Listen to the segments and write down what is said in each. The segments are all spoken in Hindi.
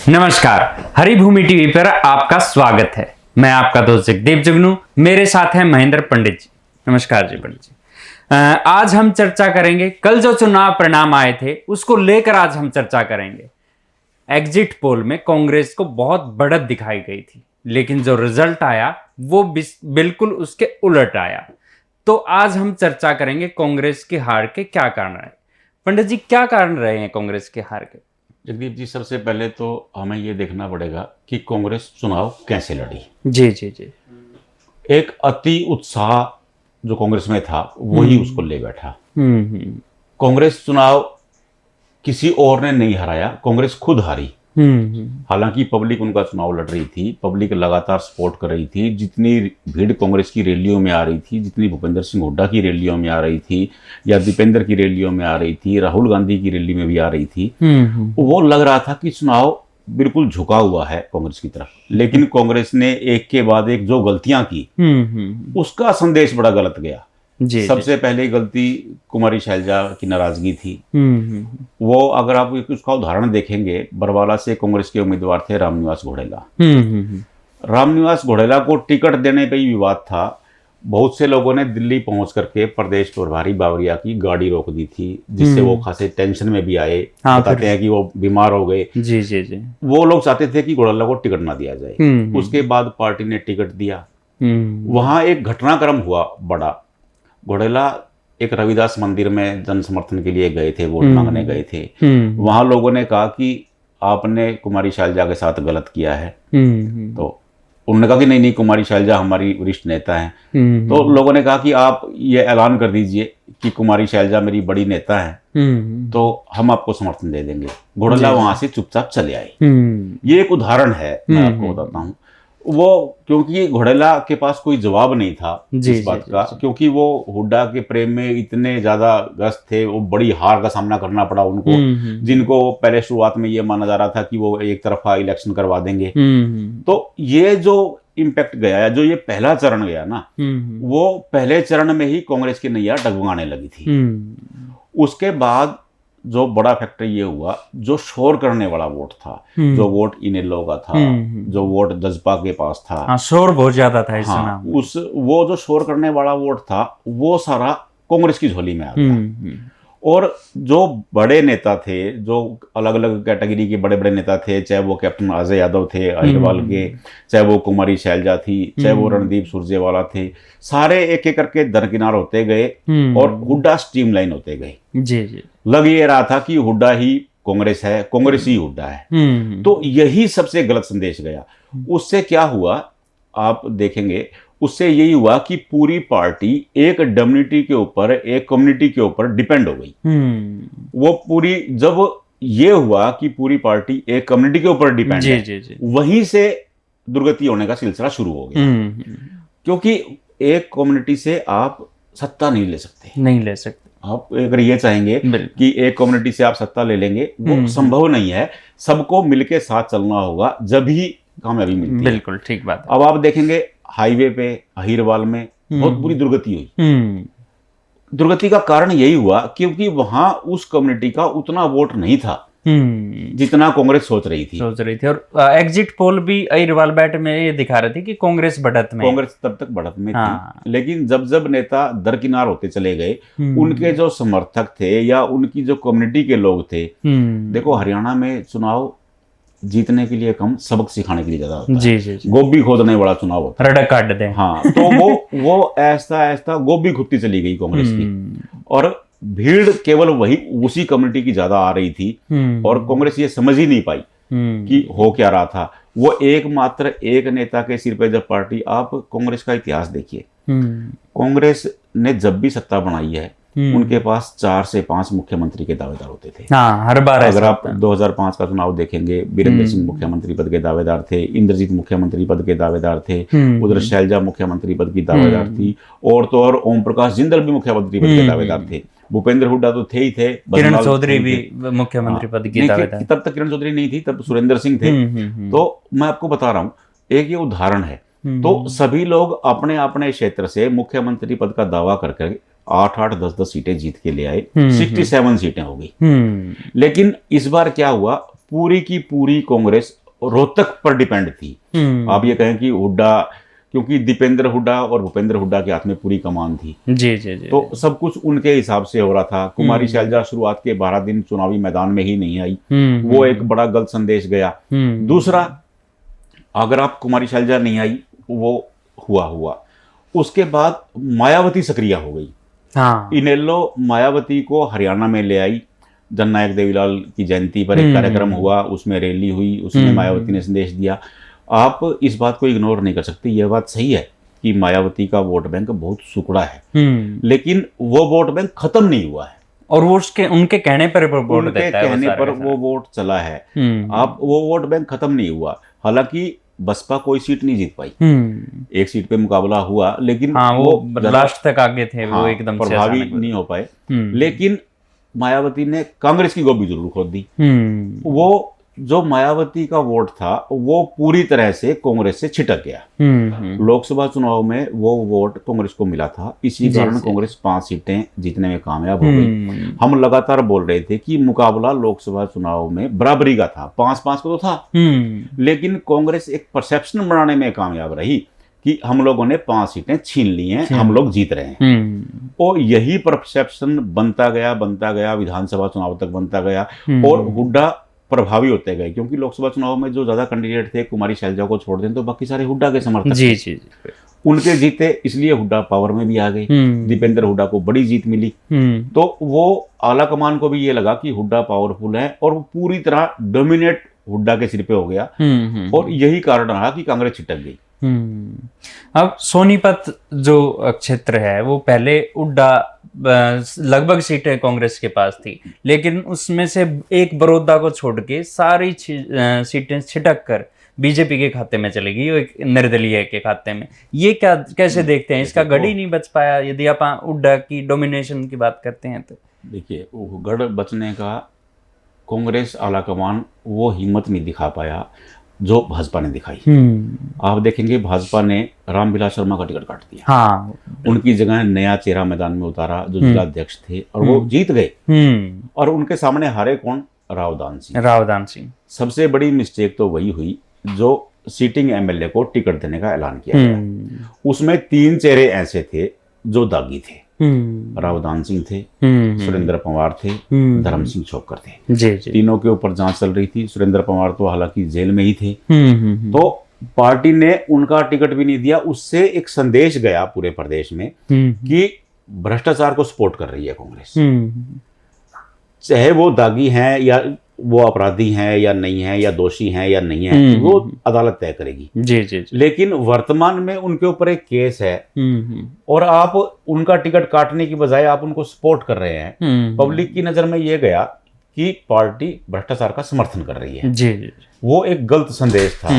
नमस्कार, हरिभूमि टीवी पर आपका स्वागत है। मैं आपका दोस्त जगदीप जुगनू, मेरे साथ हैं महेंद्र पंडित जी। नमस्कार जी पंडित जी। आज हम चर्चा करेंगे, कल जो चुनाव परिणाम आए थे उसको लेकर आज हम चर्चा करेंगे। एग्जिट पोल में कांग्रेस को बहुत बढ़त दिखाई गई थी, लेकिन जो रिजल्ट आया वो बिल्कुल उसके उलट आया। तो आज हम चर्चा करेंगे कांग्रेस की हार के क्या कारण रहे। पंडित जी, क्या कारण रहे हैं कांग्रेस के हार के? जगदीप जी, सबसे पहले तो हमें ये देखना पड़ेगा कि कांग्रेस चुनाव कैसे लड़ी। जी जी जी। एक अति उत्साह जो कांग्रेस में था वही उसको ले बैठा। कांग्रेस चुनाव किसी और ने नहीं हराया, कांग्रेस खुद हारी। हालांकि पब्लिक उनका चुनाव लड़ रही थी, पब्लिक लगातार सपोर्ट कर रही थी। जितनी भीड़ कांग्रेस की रैलियों में आ रही थी, जितनी भूपेंद्र सिंह हुड्डा की रैलियों में आ रही थी या दीपेंद्र की रैलियों में आ रही थी, राहुल गांधी की रैली में भी आ रही थी, वो लग रहा था कि चुनाव बिल्कुल झुका हुआ है कांग्रेस की तरफ। लेकिन कांग्रेस ने एक के बाद एक जो गलतियां की उसका संदेश बड़ा गलत गया। सबसे पहले गलती कुमारी शैलजा की नाराजगी थी। वो अगर आप उसका उदाहरण देखेंगे, बरवाला से कांग्रेस के उम्मीदवार थे रामनिवास घोडेला। रामनिवास घोडेला को टिकट देने पे ही विवाद था। बहुत से लोगों ने दिल्ली पहुंच करके प्रदेश प्रभारी बावरिया की गाड़ी रोक दी थी, जिससे वो खासे टेंशन में भी आए। बताते हैं कि वो बीमार हो गए। जी जी जी। वो लोग चाहते थे कि घोडेला को टिकट ना दिया जाए। उसके बाद पार्टी ने टिकट दिया। वहां एक घटनाक्रम हुआ बड़ा। घोडेला एक रविदास मंदिर में जन समर्थन के लिए गए थे, वोट मांगने गए थे। वहां लोगों ने कहा कि आपने कुमारी शैलजा के साथ गलत किया है। तो उन्होंने कहा कि नहीं, कुमारी शैलजा हमारी वरिष्ठ नेता हैं। तो लोगों ने कहा कि आप ये ऐलान कर दीजिए कि कुमारी शैलजा मेरी बड़ी नेता है, तो हम आपको समर्थन दे देंगे। घोडेला वहां से चुपचाप चले आए। ये एक उदाहरण है, मैं आपको बताता हूँ। वो क्योंकि घोडेला के पास कोई जवाब नहीं था इस बात का, क्योंकि वो हुड्डा के प्रेम में इतने ज्यादा ग्रस्त थे। वो बड़ी हार का सामना करना पड़ा उनको, जिनको पहले शुरुआत में ये माना जा रहा था कि वो एक तरफा इलेक्शन करवा देंगे। तो ये जो इम्पैक्ट गया, जो ये पहला चरण गया ना, वो पहले चरण में ही कांग्रेस की नैया डगमगाने लगी थी। उसके बाद जो बड़ा फैक्टर ये हुआ, जो शोर करने वाला वोट था, जो वोट इनेलो का था, जो वोट जजपा के पास था। हाँ, शोर बहुत ज्यादा था इस चुनाव। वो जो शोर करने वाला वोट था वो सारा कांग्रेस की झोली में आ गया। और जो बड़े नेता थे, जो अलग अलग कैटेगरी के बड़े बड़े नेता थे, चाहे वो कैप्टन अजय यादव थे अहिरवाल के, चाहे वो कुमारी शैलजा थी, चाहे वो रणदीप सुरजेवाला थे, सारे एक एक करके दरकिनार होते गए और हुड्डा स्ट्रीमलाइन होते गए। जी जी। लग ये रहा था कि हुड्डा ही कांग्रेस है, कांग्रेस ही हुड्डा है। तो यही सबसे गलत संदेश गया। उससे क्या हुआ आप देखेंगे, उससे यही हुआ कि पूरी पार्टी एक डोमिनिटी के ऊपर, एक कम्युनिटी के ऊपर डिपेंड हो गई। वो पूरी, जब ये हुआ कि पूरी पार्टी एक कम्युनिटी के ऊपर डिपेंड है, वहीं से दुर्गति होने का सिलसिला शुरू हो गया। क्योंकि एक कम्युनिटी से आप सत्ता नहीं ले सकते। आप अगर ये चाहेंगे कि एक कम्युनिटी से आप सत्ता ले लेंगे, वो संभव नहीं है। सबको मिलके साथ चलना होगा, जब ही कामयाबी मिलती है। बिल्कुल ठीक बात है। अब आप देखेंगे हाईवे पे अहिरवाल में बहुत बुरी दुर्गति हुई। दुर्गति का कारण यही हुआ क्योंकि वहां उस कम्युनिटी का उतना वोट नहीं था जितना कांग्रेस सोच रही थी। और एग्जिट पोल भी अहिरवाल बैठ में ये दिखा रही थी कि कांग्रेस बढ़त में, कांग्रेस तब तक बढ़त में थी। लेकिन जब जब नेता दरकिनार होते चले गए, उनके जो समर्थक थे या उनकी जो कम्युनिटी के लोग थे, देखो हरियाणा में चुनाव जीतने के लिए कम, सबक सिखाने के लिए ज्यादा होता है। जी। गोभी खोदने वाला चुनाव होता है, रड़क काट दे। हाँ, तो वो ऐसा गोभी खुदती चली गई कांग्रेस की। और भीड़ केवल वही उसी कम्युनिटी की ज्यादा आ रही थी, और कांग्रेस ये समझ ही नहीं पाई कि हो क्या रहा था। वो एकमात्र एक नेता के सिर पे जब पार्टी, आप कांग्रेस का इतिहास देखिए, कांग्रेस ने जब भी सत्ता बनाई है, उनके पास 4 से 5 मुख्यमंत्री के दावेदार होते थे। हर बार अगर आप 2005 का चुनाव देखेंगे, वीरेंद्र सिंह मुख्यमंत्री पद के दावेदार थे, इंद्रजीत मुख्यमंत्री पद के दावेदार थे, उधर शैलजा मुख्यमंत्री पद की दावेदार थी, और तो और ओम प्रकाश जिंदल भी मुख्यमंत्री पद के दावेदार थे। भूपेंद्र हुड्डा तो थे ही थे, किरण चौधरी भी मुख्यमंत्री पद की दावेदार। तब तक किरण चौधरी नहीं थी, तब सुरेंद्र सिंह थे। तो मैं आपको बता रहा हूँ, एक ये उदाहरण है। तो सभी लोग अपने अपने क्षेत्र से मुख्यमंत्री पद का दावा करके 8-8, 10-10 सीटें जीत के ले आए। 67 सीटें हो गई। लेकिन इस बार क्या हुआ, पूरी की पूरी कांग्रेस रोहतक पर डिपेंड थी। आप ये कहें कि हुड्डा, क्योंकि दीपेंद्र हुड्डा और भूपेंद्र हुड्डा के हाथ में पूरी कमान थी। जी जी जी। तो सब कुछ उनके हिसाब से हो रहा था। कुमारी शैलजा शुरुआत के 12 दिन चुनावी मैदान में ही नहीं आई, वो एक बड़ा गलत संदेश गया। दूसरा, अगर आप कुमारी शैलजा नहीं आई, वो हुआ उसके बाद मायावती सक्रिय हो गई। हाँ। इनेलो मायावती को हरियाणा में ले आई। जननायक देवीलाल की जयंती पर एक कार्यक्रम हुआ, उसमें रैली हुई, उसमें मायावती ने संदेश दिया। आप इस बात को इग्नोर नहीं कर सकते। यह बात सही है कि मायावती का वोट बैंक बहुत सुकड़ा है, लेकिन वो वोट बैंक खत्म नहीं हुआ है, और वो उनके कहने पर वोट देता है, कहने पर वो वोट चला है। आप वो वोट बैंक खत्म नहीं हुआ। हालांकि बसपा कोई सीट नहीं जीत पाई, एक सीट पे मुकाबला हुआ, लेकिन हाँ, वो लास्ट तक आगे थे। हाँ, वो एकदम प्रभावी नहीं हो पाए। लेकिन मायावती ने कांग्रेस की गोभी जरूर खोद दी। वो जो मायावती का वोट था वो पूरी तरह से कांग्रेस से छिटक गया। लोकसभा चुनाव में वो वोट कांग्रेस को मिला था, इसी कारण कांग्रेस 5 सीटें जीतने में कामयाब हो गई। हम लगातार बोल रहे थे कि मुकाबला लोकसभा चुनाव में बराबरी का था, 5-5 को तो था, लेकिन कांग्रेस एक परसेप्शन बनाने में कामयाब रही कि हम लोगों ने 5 सीटें छीन ली हैं, हम लोग जीत रहे हैं। और यही परसेप्शन बनता गया, विधानसभा चुनाव तक बनता गया, और हुड्डा प्रभावी होते गए। क्योंकि लोकसभा चुनाव में जो ज्यादा कैंडिडेट थे, कुमारी शैलजा को छोड़ दें तो बाकी सारे हुड्डा के समर्थक जी जी जी। उनके जीते, इसलिए हुड्डा पावर में भी आ गए। दीपेंद्र हुड्डा को बड़ी जीत मिली। तो वो आला कमान को भी ये लगा कि हुड्डा पावरफुल है, और वो पूरी तरह डोमिनेट हुड्डा के सिर पे हो गया। और यही कारण रहा कि कांग्रेस छिटक गई। अब सोनीपत जो क्षेत्र है वो पहले हुड्डा लगभग सीटें कांग्रेस के पास थी, लेकिन उसमें से एक बड़ौदा को छोड़ के सारी सीटें छिटक कर बीजेपी के खाते में चली गई, एक निर्दलीय के खाते में। ये क्या, कैसे देखते हैं? इसका गढ़ ही नहीं बच पाया यदि आप हुड्डा की डोमिनेशन की बात करते हैं तो। देखिए, गढ़ बचने का कांग्रेस आलाकमान वो हिम्मत नहीं दिखा पाया जो भाजपा ने दिखाई। आप देखेंगे भाजपा ने रामविलास शर्मा का टिकट काट दिया। हाँ, उनकी जगह नया चेहरा मैदान में उतारा जो जिला अध्यक्ष थे, और वो जीत गए। और उनके सामने हारे कौन? रावदान सिंह। सबसे बड़ी मिस्टेक तो वही हुई जो सीटिंग एमएलए को टिकट देने का ऐलान किया गया। उसमें 3 चेहरे ऐसे थे जो दागी थे। रावदान सिंह थे, सुरेंद्र पंवार थे, धर्म सिंह छोकर थे। जी। तीनों के ऊपर जांच चल रही थी। सुरेंद्र पंवार तो हालांकि जेल में ही थे। तो पार्टी ने उनका टिकट भी नहीं दिया। उससे एक संदेश गया पूरे प्रदेश में कि भ्रष्टाचार को सपोर्ट कर रही है कांग्रेस। चाहे वो दागी हैं या वो अपराधी हैं या नहीं है, या दोषी हैं या नहीं है, वो अदालत तय करेगी। जी। लेकिन वर्तमान में उनके ऊपर एक केस है, और आप उनका टिकट काटने की बजाय आप उनको सपोर्ट कर रहे हैं। पब्लिक की नजर में ये गया कि पार्टी भ्रष्टाचार का समर्थन कर रही है। जी। वो एक गलत संदेश था।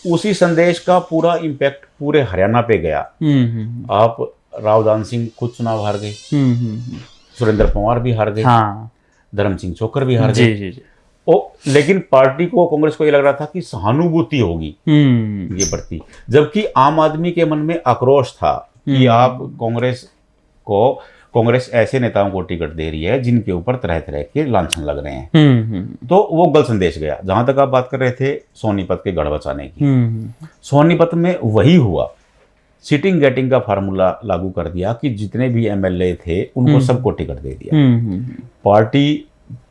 उसी संदेश का पूरा इम्पैक्ट पूरे हरियाणा पे गया। आप रावदान सिंह खुद चुनाव हार गए, सुरेंद्र पंवार भी हार गए, धर्म सिंह छोकर भी हार गए। लेकिन पार्टी को, कांग्रेस को ये लग रहा था कि सहानुभूति होगी ये बढ़ती, जबकि आम आदमी के मन में आक्रोश था कि आप कांग्रेस ऐसे नेताओं को टिकट दे रही है जिनके ऊपर तरह तरह के लांछन लग रहे हैं। तो वो गलत संदेश गया। जहां तक आप बात कर रहे थे सोनीपत के गढ़ बचाने की, सोनीपत में वही हुआ। सीटिंग गेटिंग का फार्मूला लागू कर दिया कि जितने भी एमएलए थे उनको सबको टिकट दे दिया। पार्टी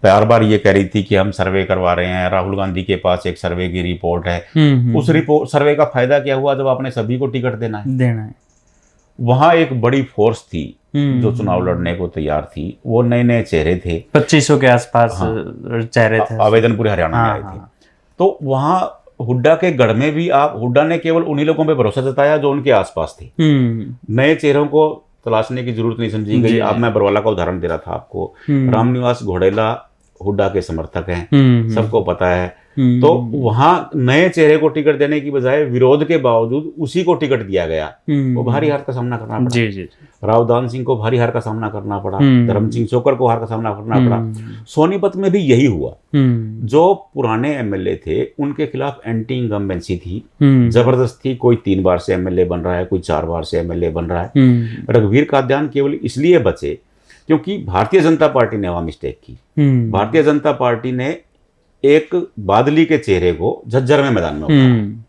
बार बार ये कह रही थी कि हम सर्वे करवा रहे हैं, राहुल गांधी के पास एक सर्वे की रिपोर्ट है। उस रिपोर्ट सर्वे का फायदा क्या हुआ जब आपने सभी को टिकट देना है। वहां एक बड़ी फोर्स थी जो चुनाव लड़ने को तैयार थी। वो नए चेहरे थे, 2500 के आसपास चेहरे थे। आवेदन पूरे हरियाणा में आए थे। तो वहां हुड्डा के गढ़ में भी हुड्डा ने केवल उन्हीं लोगों पे भरोसा जताया जो उनके आसपास थे। नए चेहरों को तलाशने की जरूरत नहीं समझी गई। अब मैं बरवाला का उदाहरण दे रहा था आपको। रामनिवास घोड़ेला हुड्डा के समर्थक हैं, सबको पता है। तो वहां नए चेहरे को टिकट देने की बजाय विरोध के बावजूद उसी को टिकट दिया गया। वो भारी हार का सामना करना पड़ा। रावदान सिंह को भारी हार का सामना करना पड़ा, धर्म सिंह छोकर को हार का सामना करना पड़ा। सोनीपत में भी यही हुआ। जो पुराने एमएलए थे उनके खिलाफ एंटी इनकम्बेंसी थी, जबरदस्ती। कोई 3 बार से एमएलए बन रहा है, कोई 4 बार से एमएलए बन रहा है। रघुवीर काद्यान केवल इसलिए बचे क्योंकि भारतीय जनता पार्टी ने वहां मिस्टेक की। भारतीय जनता पार्टी ने एक बादली के चेहरे को झज्जर में मैदान में उतारा।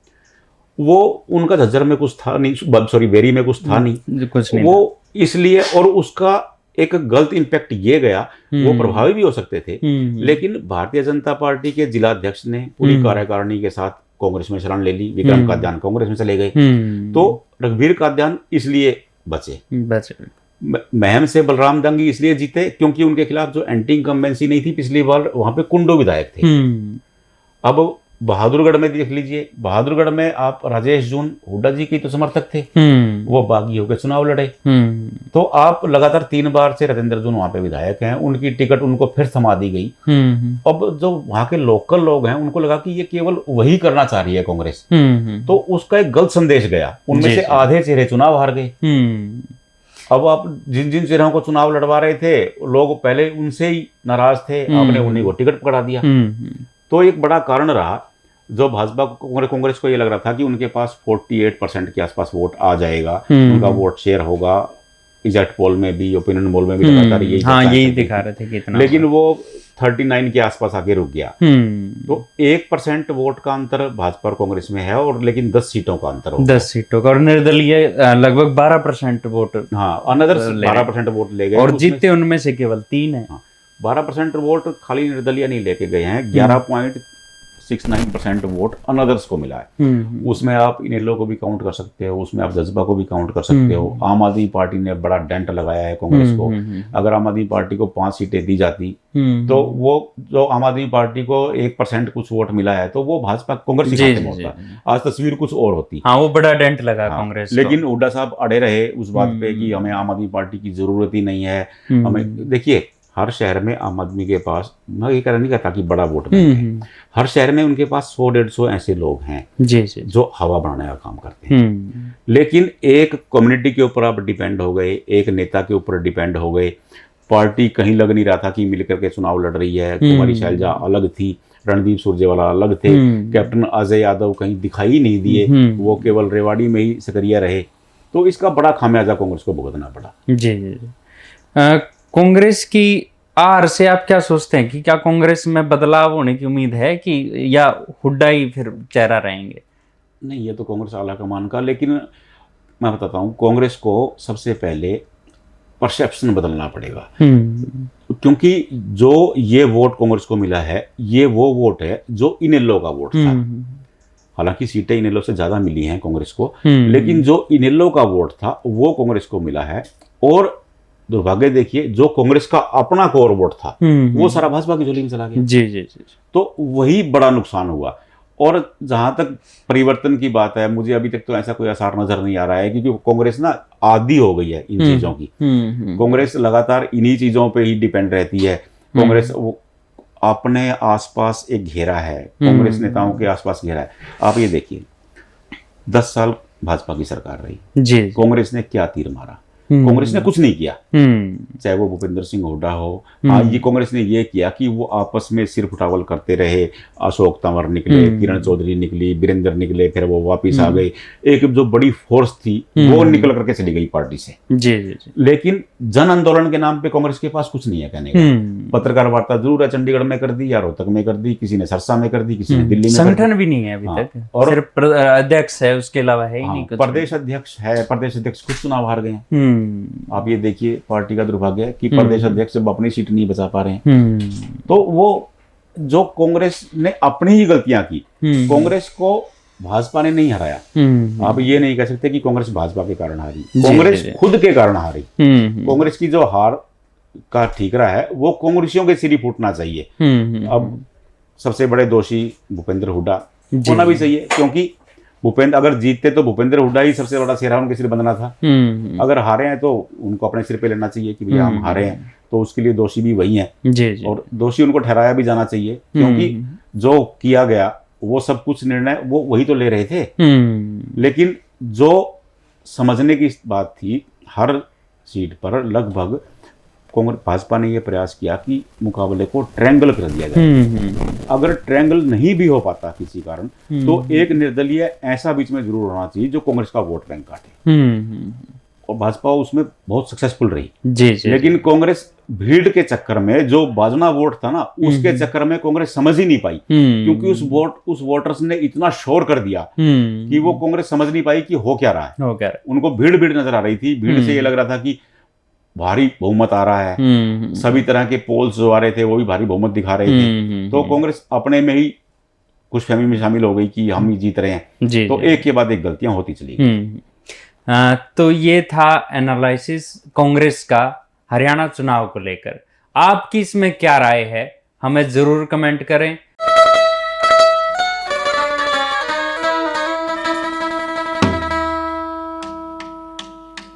वो उनका झज्जर में कुछ था नहीं, सॉरी बेरी में कुछ था नहीं, कुछ नहीं वो इसलिए, और उसका एक गलत इम्पैक्ट ये गया, वो प्रभावी भी हो सकते थे, लेकिन भारतीय जनता पार्टी के जिलाध्यक्ष ने पूरी कार्यकारिणी के साथ कांग्रेस में शरण ले ली। विक्रम कात्यायन कांग्रेस में चले गए, तो रघुवीर कात्यायन इसलिए बचे। महम से बलराम दंगी इसलिए जीते क्योंकि उनके खिलाफ जो एंटी इनकम्बेंसी नहीं थी पिछली बार, वहां पे कुंडो विधायक थे। अब बहादुरगढ़ में देख लीजिए, बहादुरगढ़ में आप राजेश जून हुड्डा जी की तो समर्थक थे, वो बागी होकर चुनाव लड़े, तो आप लगातार 3 बार से राजेंद्र जून वहां पे विधायक हैं, उनकी टिकट उनको फिर थमा दी गई। अब जो वहां के लोकल लोग हैं उनको लगा कि ये केवल वही करना चाह रही है कांग्रेस, तो उसका एक गलत संदेश गया, उनमें से आधे चेहरे चुनाव हार गए। अब आप जिन जिन चेहरों को चुनाव लड़वा रहे थे, लोग पहले उनसे ही नाराज थे, आपने उन्हीं को टिकट पकड़ा दिया। तो एक बड़ा कारण रहा, जो भाजपा कांग्रेस को ये लग रहा था कि उनके पास 48% के आसपास वोट आ जाएगा, उनका वोट शेयर होगा। एग्जैक्ट पोल में भी, ओपिनियन पोल में भी लगातार यही दिखा रहे थे कितना, लेकिन वो 39 के आसपास आके रुक गया। तो 1% वोट का अंतर भाजपा और कांग्रेस में है, और लेकिन 10 सीटों का अंतर होगा, 10 सीटों का, और निर्दलीय लगभग 12% वोट, हाँ अनदर 12% वोट ले गए, और जीते उनमें से केवल 3 है। 12% वोट खाली निर्दलीय नहीं लेके गए हैं, 11.69% वोट अनदर्स को मिला है। उसमें आप इनेलो को भी काउंट कर सकते हो, उसमें आप जज्बा को भी काउंट कर सकते हो। आम आदमी पार्टी ने बड़ा डेंट लगाया है कांग्रेस को। अगर आम आदमी पार्टी को 5 सीटें दी जाती, तो वो जो आम आदमी पार्टी को 1% कुछ वोट मिला है, तो वो भाजपा कांग्रेस के खाते में होता। आज तस्वीर कुछ और होती। हाँ, वो बड़ा डेंट लगा कांग्रेस। लेकिन हुड्डा साहब अड़े रहे उस बात पे कि हमें आम आदमी पार्टी की जरूरत ही नहीं है। हमें देखिए, हर शहर में आम आदमी के पास, मैं ये नहीं कहता कि बड़ा वोट बैंक है, हर शहर में उनके पास 100-150 ऐसे लोग हैं जो हवा बनाने का काम करते हैं। लेकिन एक कम्युनिटी के ऊपर आप डिपेंड हो गए, एक नेता के ऊपर डिपेंड हो गए। पार्टी कहीं लग नहीं रहा था कि मिलकर के चुनाव लड़ रही है। कुमारी शैलजा अलग थी, रणदीप सुरजेवाला अलग थे, कैप्टन अजय यादव कहीं दिखाई नहीं दिए, वो केवल रेवाड़ी में ही सक्रिय रहे। तो इसका बड़ा खामियाजा कांग्रेस को भुगतना पड़ा। जी। कांग्रेस की आर से आप क्या सोचते हैं कि क्या कांग्रेस में बदलाव होने की उम्मीद है, कि या हुड्डा ही फिर चेहरा रहेंगे? नहीं, ये तो कांग्रेस आला कमान का, लेकिन मैं बताता हूँ, कांग्रेस को सबसे पहले परसेप्शन बदलना पड़ेगा। क्योंकि जो ये वोट कांग्रेस को मिला है, ये वो वोट है जो इनेलो का वोट था। हालांकि सीटें इनेलो से ज्यादा मिली हैं कांग्रेस को, लेकिन जो इनेलो का वोट था वो कांग्रेस को मिला है। और दुर्भाग्य देखिए, जो कांग्रेस का अपना कोर वोट था वो सारा भाजपा की झोली में चला गया। जी। तो वही बड़ा नुकसान हुआ। और जहां तक परिवर्तन की बात है, मुझे अभी तक तो ऐसा कोई आसार नजर नहीं आ रहा है, क्योंकि कांग्रेस ना आदी हो गई है इन चीजों की। कांग्रेस लगातार इन्हीं चीजों पे ही डिपेंड रहती है। कांग्रेस अपने आसपास एक घेरा है, कांग्रेस नेताओं के आसपास घेरा है। आप ये देखिए, 10 साल भाजपा की सरकार रही, कांग्रेस ने क्या तीर मारा? कांग्रेस ने कुछ नहीं किया, चाहे वो भूपेंद्र सिंह हुड्डा हो। आज ये कांग्रेस ने ये किया कि वो आपस में सिर फुटावल करते रहे। अशोक तंवर निकले, किरण चौधरी निकली, वीरेंद्र निकले, फिर वो वापिस आ गए। एक जो बड़ी फोर्स थी वो निकल करके चली गई पार्टी से। जी। लेकिन जन आंदोलन के नाम पे कांग्रेस के पास कुछ नहीं है कहने का। पत्रकार वार्ता जरूर है, चंडीगढ़ में कर दी या रोहतक में कर दी, किसी ने सरसा में कर दी, किसी ने दिल्ली में। संगठन भी नहीं है अभी तक, और सिर्फ अध्यक्ष है, उसके अलावा है ही नहीं कुछ। प्रदेश अध्यक्ष है, प्रदेश अध्यक्ष खुद चुनाव हार गए हैं। आप ये देखिए, पार्टी का दुर्भाग्य है कि प्रदेश अध्यक्ष जब अपनी सीट नहीं बचा पा रहे हैं। तो वो जो कांग्रेस ने अपनी ही गलतियां की, कांग्रेस को भाजपा ने नहीं हराया। आप ये नहीं कह सकते कि कांग्रेस भाजपा के कारण हारी, कांग्रेस खुद के कारण हारी। कांग्रेस की जो हार का ठीकरा है वो कांग्रेसियों के सिर ही फूटना चाहिए। अब सबसे बड़े दोषी भूपेंद्र हुड्डा होना भी चाहिए, क्योंकि भूपेंद्र अगर जीतते तो भूपेंद्र हुड्डा ही सबसे बड़ा सेहरा उनके सिर बंधना था। अगर हारे हैं तो उनको अपने सिर पे लेना चाहिए कि भैया हम हारे हैं, तो उसके लिए दोषी भी वही हैं। और दोषी उनको ठहराया भी जाना चाहिए, क्योंकि जो किया गया वो सब कुछ निर्णय वो वही तो ले रहे थे। लेकिन जो समझने की बात थी, हर सीट पर लगभग कांग्रेस भाजपा ने यह प्रयास किया कि मुकाबले को ट्रायंगल कर दिया जाए। अगर ट्रायंगल नहीं भी हो पाता किसी कारण, तो एक निर्दलीय ऐसा बीच में जरूर होना चाहिए जो कांग्रेस का वोट बैंक काटे। और भाजपा उसमें बहुत सक्सेसफुल रही। जी। लेकिन कांग्रेस भीड़ के चक्कर में जो बाजना वोट था ना, उसके चक्कर में कांग्रेस समझ ही नहीं पाई, क्योंकि उस वोटर्स ने इतना शोर कर दिया कि वो कांग्रेस समझ नहीं पाई कि हो क्या रहा है। उनको भीड़ भीड़ नजर आ रही थी, भीड़ से ये लग रहा था कि भारी बहुमत आ रहा है। सभी तरह के पोल्स जो आ रहे थे वो भी भारी बहुमत दिखा रहे थे। तो कांग्रेस अपने में ही कुछ फहमी में शामिल हो गई कि हम ही जीत रहे हैं। तो एक के बाद एक गलतियां होती चली गई। तो ये था एनालिसिस कांग्रेस का हरियाणा चुनाव को लेकर। आपकी इसमें क्या राय है, हमें जरूर कमेंट करें।